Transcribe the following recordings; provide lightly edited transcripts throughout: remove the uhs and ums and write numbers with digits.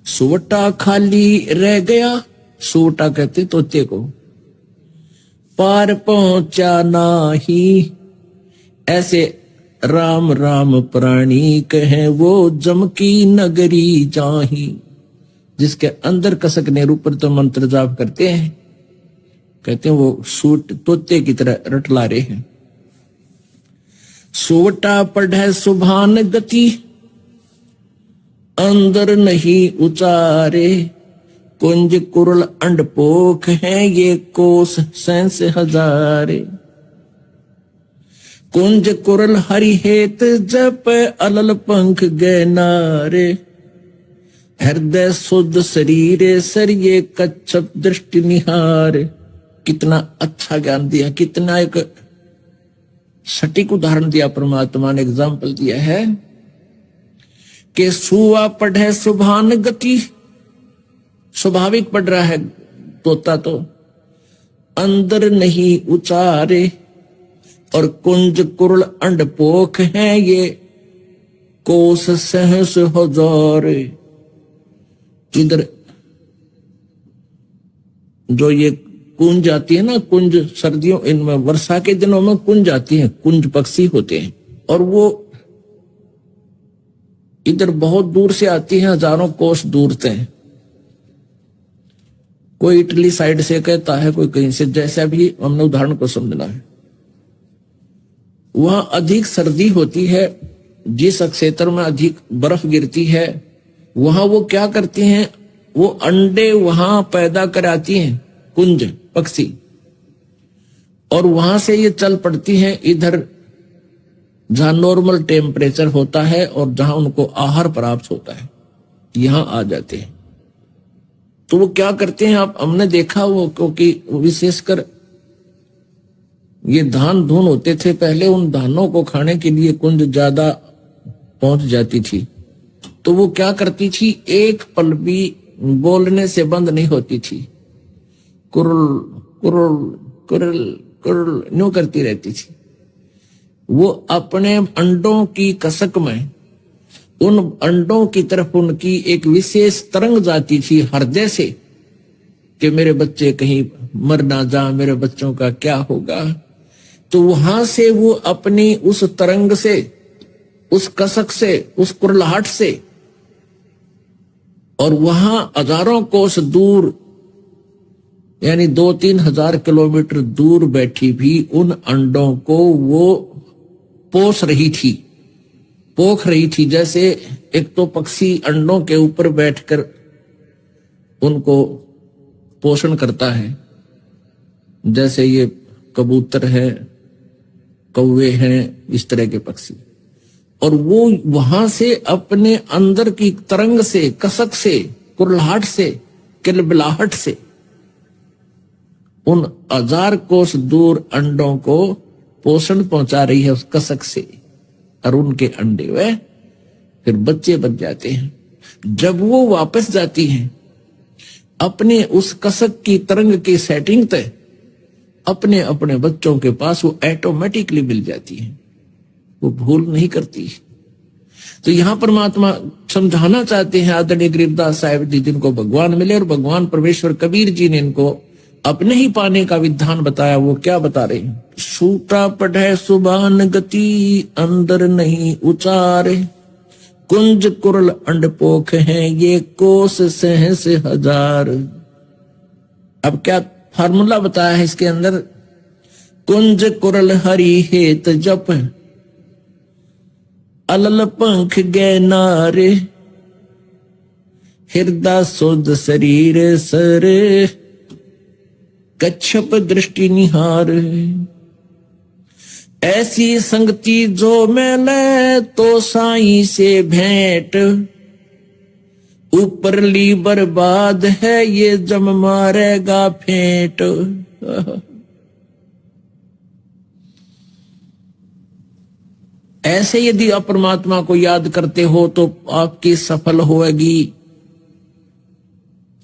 सुवटा खाली रह गया, सुवटा कहते तोते को, पार पहुंचा नाही। ऐसे राम राम प्राणी कहे वो जम की नगरी जाही। जिसके अंदर कसक निरूपर तो मंत्र जाप करते हैं, कहते हैं वो सूट तोते की तरह रटला रहे हैं। सोवटा पढ़े सुभान गति, अंदर नहीं उचारे। कुंज कुरल अंडपोख है ये कोस सैंस हजारे। कुंज कुरल हरि हेत जप अलल पंख गए नारे। हृदय शुद्ध शरीर सर ये कच्छप दृष्टि निहार। कितना अच्छा ज्ञान दिया, कितना एक सटीक उदाहरण दिया परमात्मा ने, एग्जाम्पल दिया है कि सुआ पढ़े सुभान गति, स्वाभाविक पढ़ रहा है तोता तो, अंदर नहीं उचारे। और कुंज कुरल अंडपोख है ये कोस सहस हजार। इधर जो ये कुंज आती है ना, कुंज सर्दियों इनमें वर्षा के दिनों में कुंज आती है, कुंज पक्षी होते हैं और वो इधर बहुत दूर से आती है, हजारों कोस दूर से। कोई इटली साइड से कहता है, कोई कहीं से, जैसा भी हमने उदाहरण को समझना है। वहां अधिक सर्दी होती है, जिस क्षेत्र में अधिक बर्फ गिरती है वहां वो क्या करती हैं, वो अंडे वहां पैदा कराती हैं कुंज पक्षी, और वहां से ये चल पड़ती हैं इधर जहां नॉर्मल टेम्परेचर होता है और जहां उनको आहार प्राप्त होता है, यहां आ जाते हैं। तो वो क्या करते हैं, आप हमने देखा वो, क्योंकि विशेषकर ये धान धुन होते थे पहले, उन धानों को खाने के लिए कुंज ज्यादा पहुंच जाती थी। तो वो क्या करती थी, एक पल भी बोलने से बंद नहीं होती थी, कुरुल कुरुल कुरुल कुरुल न्यू करती रहती थी। वो अपने अंडों की कसक में उन अंडों की तरफ उनकी एक विशेष तरंग जाती थी हृदय से कि मेरे बच्चे कहीं मर ना जा, मेरे बच्चों का क्या होगा। तो वहां से वो अपनी उस तरंग से, उस कसक से, उस कुरलाहट से, और वहां हजारों कोस दूर यानी 2-3 हजार किलोमीटर दूर बैठी भी उन अंडों को वो पोष रही थी, पोख रही थी। जैसे एक तो पक्षी अंडों के ऊपर बैठकर उनको पोषण करता है, जैसे ये कबूतर है, कौवे हैं, इस तरह के पक्षी, और वो वहां से अपने अंदर की तरंग से, कसक से, कुरलाहट से, किलबिलाहट से उन हजार कोस दूर अंडों को पोषण पहुंचा रही है उस कसक से, और उनके अंडे वे फिर बच्चे बन जाते हैं। जब वो वापस जाती हैं अपने उस कसक की तरंग की सेटिंग तय, अपने अपने बच्चों के पास वो ऑटोमेटिकली मिल जाती है, वो भूल नहीं करती। तो यहां परमात्मा समझाना चाहते हैं आदरणीय गरीबदास साहिब जी, जिनको भगवान मिले और भगवान परमेश्वर कबीर जी ने इनको अपने ही पाने का विधान बताया। वो क्या बता रहे हैं, सूटा पढ़े सुबान गति, अंदर नहीं उचारे। कुंज कुरल अंडपोख हैं ये कोस सहस हजार। अब क्या फार्मूला बताया है इसके अंदर, कुंज कुरल हरि हेत जप अलल पंख गए नारे। हृदय शुद्ध शरीर सर कच्छप दृष्टि निहार। ऐसी संगति जो मिले तो साईं से भेंट, ऊपरली बर्बाद है ये जम मारेगा फेंट। ऐसे यदि आप परमात्मा को याद करते हो तो आपकी सफल होगी,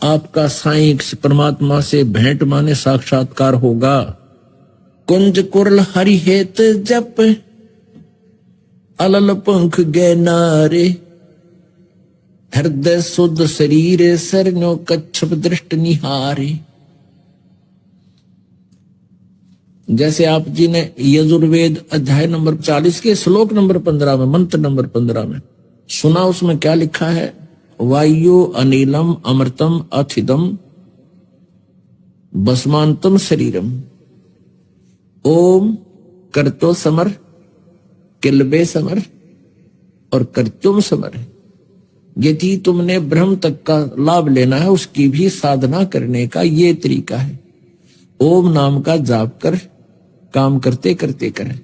आपका साईं परमात्मा से भेंट माने साक्षात्कार होगा। कुंज कुरल हरि हेत जप अलल पंख गए नारे। हृदय शुद्ध शरीर सरनो कच्छप दृष्ट निहारे। जैसे आप जी ने यजुर्वेद अध्याय नंबर 40 के श्लोक नंबर 15 में, मंत्र नंबर 15 में सुना, उसमें क्या लिखा है? वायु अनिलम अमृतम अथिदम भस्मांतम शरीरम ओम करतो समर किलबे समर और करतुम समर। यदि तुमने ब्रह्म तक का लाभ लेना है, उसकी भी साधना करने का ये तरीका है। ओम नाम का जाप कर, काम करते करते करें।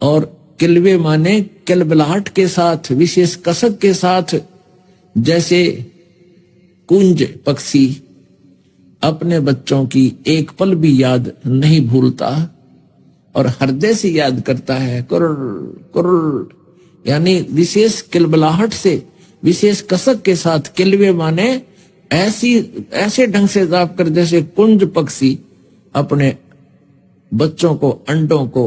और किलबे माने किलबिलाहट के साथ, विशेष कसक के साथ, जैसे कुंज पक्षी अपने बच्चों की एक पल भी याद नहीं भूलता और हृदय से याद करता है, कुर्र कुर्र, यानी विशेष किलबिलाहट से, विशेष कसक के साथ। किलबे माने ऐसे ढंग से जाप कर जैसे कुंज पक्षी अपने बच्चों को, अंडों को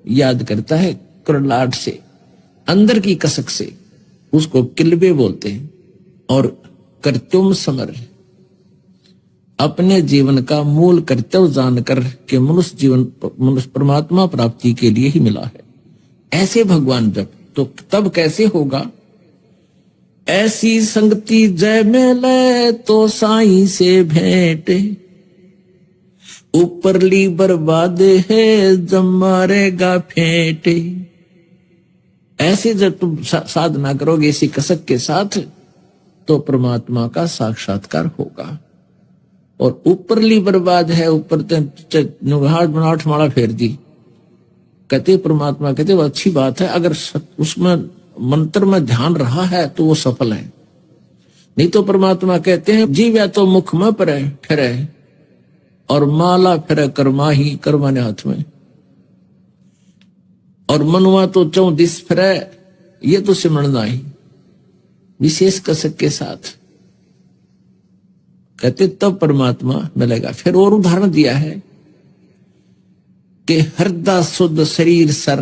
याद करता है कुरलाहट से, अंदर की कसक से, उसको किलबे बोलते हैं। और कर्तव्य समर, अपने जीवन का मूल कर्तव्य जानकर के मनुष्य जीवन मनुष्य परमात्मा प्राप्ति के लिए ही मिला है। ऐसे भगवान जब, तो तब कैसे होगा? ऐसी संगति जय मिले तो साईं से भेंट, ऊपरली बर्बाद है जब मारेगा फेंट। ऐसे जब तुम साधना करोगे इसी कसक के साथ, तो परमात्मा का साक्षात्कार होगा। और ऊपरली बर्बाद है, ऊपर बनावट माला फेर दी, कहते परमात्मा कहते वो अच्छी बात है, अगर उसमें मंत्र में ध्यान रहा है तो वो सफल है। नहीं तो परमात्मा कहते हैं जीव या तो मुख में पर ठहरे और माला फिर कर्मा ही, कर्मा ने हाथ में, और मनुआ तो 34 फिरे, ये तो सिमरना ही विशेष कसक के साथ कहते तब परमात्मा मिलेगा। फिर और उदाहरण दिया है कि हृदय शुद्ध शरीर सर,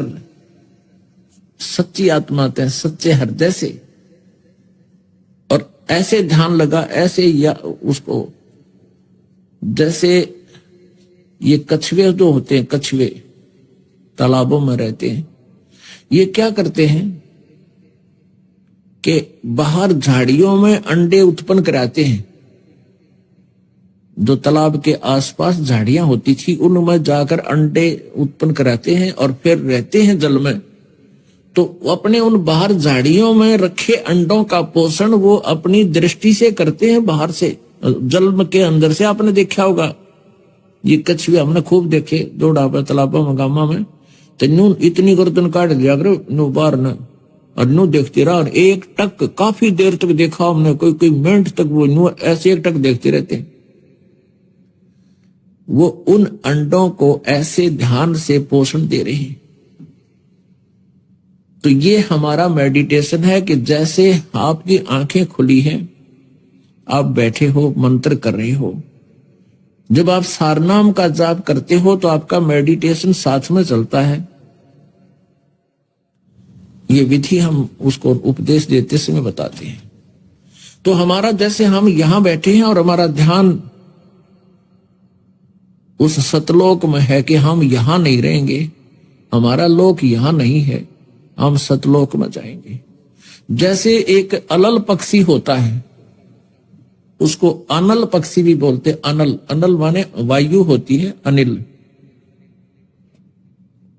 सच्ची आत्मा ते सच्चे हृदय से, और ऐसे ध्यान लगा, ऐसे या उसको, जैसे ये कछुए जो होते हैं, कछुए तालाबों में रहते हैं, ये क्या करते हैं कि बाहर झाड़ियों में अंडे उत्पन्न कराते हैं। जो तालाब के आसपास झाड़ियां होती थी उनमें जाकर अंडे उत्पन्न कराते हैं और फिर रहते हैं जल में। तो अपने उन बाहर झाड़ियों में रखे अंडों का पोषण वो अपनी दृष्टि से करते हैं, बाहर से, जल के अंदर से। आपने देखा होगा ये कछुए, हमने खूब देखे दौड़ा पर तालाबों में, गामा में, तो नू इतनी गर्दन काट दिया करो नू बार न, और नू देखते रहा, और एक टक काफी देर तक देखा हमने, कोई मिनट तक वो नू ऐसे एक टक देखते रहते हैं। वो उन अंडों को ऐसे ध्यान से पोषण दे रहे हैं। तो ये हमारा मेडिटेशन है कि जैसे आपकी आंखें खुली हैं, आप बैठे हो, मंत्र कर रहे हो, जब आप सारनाम का जाप करते हो तो आपका मेडिटेशन साथ में चलता है। ये विधि हम उसको उपदेश देते समय बताते हैं। तो हमारा, जैसे हम यहां बैठे हैं और हमारा ध्यान उस सतलोक में है कि हम यहां नहीं रहेंगे, हमारा लोक यहां नहीं है, हम सतलोक में जाएंगे। जैसे एक अलल पक्षी होता है, उसको अनल पक्षी भी बोलते। अनल, अनल माने वायु होती है, अनिल,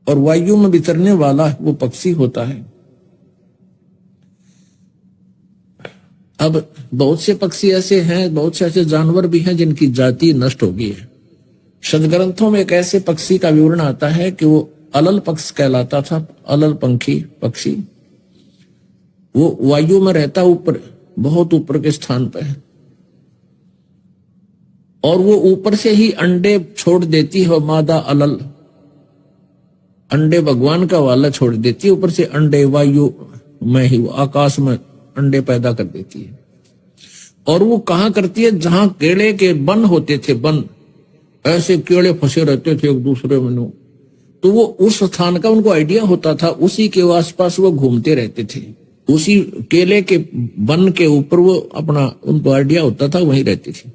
और वायु में विचरने वाला वो पक्षी होता है। अब बहुत से पक्षी ऐसे हैं, बहुत से ऐसे जानवर भी हैं जिनकी जाति नष्ट हो गई है। सदग्रंथों में एक ऐसे पक्षी का विवरण आता है कि वो अलल पक्ष कहलाता था, अलल पंखी पक्षी। वो वायु में रहता, ऊपर, बहुत ऊपर के स्थान पर है, और वो ऊपर से ही अंडे छोड़ देती है। मादा अलल अंडे भगवान का वाला छोड़ देती है, ऊपर से अंडे वायु में ही, आकाश में अंडे पैदा कर देती है। और वो कहां करती है? जहां केले के वन होते थे, वन, ऐसे केले फंसे रहते थे एक दूसरे में, तो वो उस स्थान का उनको आइडिया होता था, उसी के आसपास वो घूमते रहते थे, उसी केले के वन के ऊपर वो अपना उनको आइडिया होता था, वहीं रहती थी।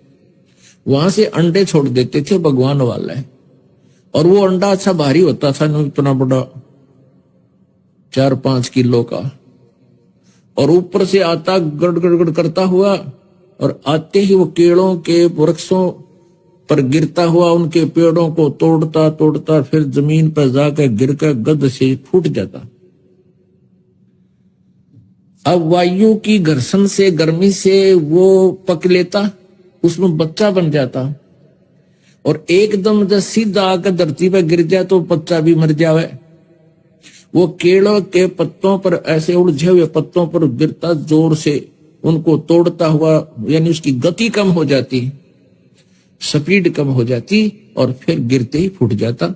वहां से अंडे छोड़ देते थे, भगवान वाला है। और वो अंडा अच्छा भारी होता था ना, इतना बड़ा 4-5 किलो का। और ऊपर से आता गड़ गड़ गड़ करता हुआ, और आते ही वो केलों के वृक्षों पर गिरता हुआ उनके पेड़ों को तोड़ता तोड़ता फिर जमीन पर जाकर गिरकर गद से फूट जाता। अब वायु की घर्षण से, गर्मी से वो पक लेता, उसमें बच्चा बन जाता। और एकदम जब सीधा आकर धरती पर गिर जाए तो बच्चा भी मर जावे। वो केलों के पत्तों पर, ऐसे उलझे हुए पत्तों पर गिरता, जोर से उनको तोड़ता हुआ, यानी उसकी गति कम हो जाती, स्पीड कम हो जाती, और फिर गिरते ही फूट जाता।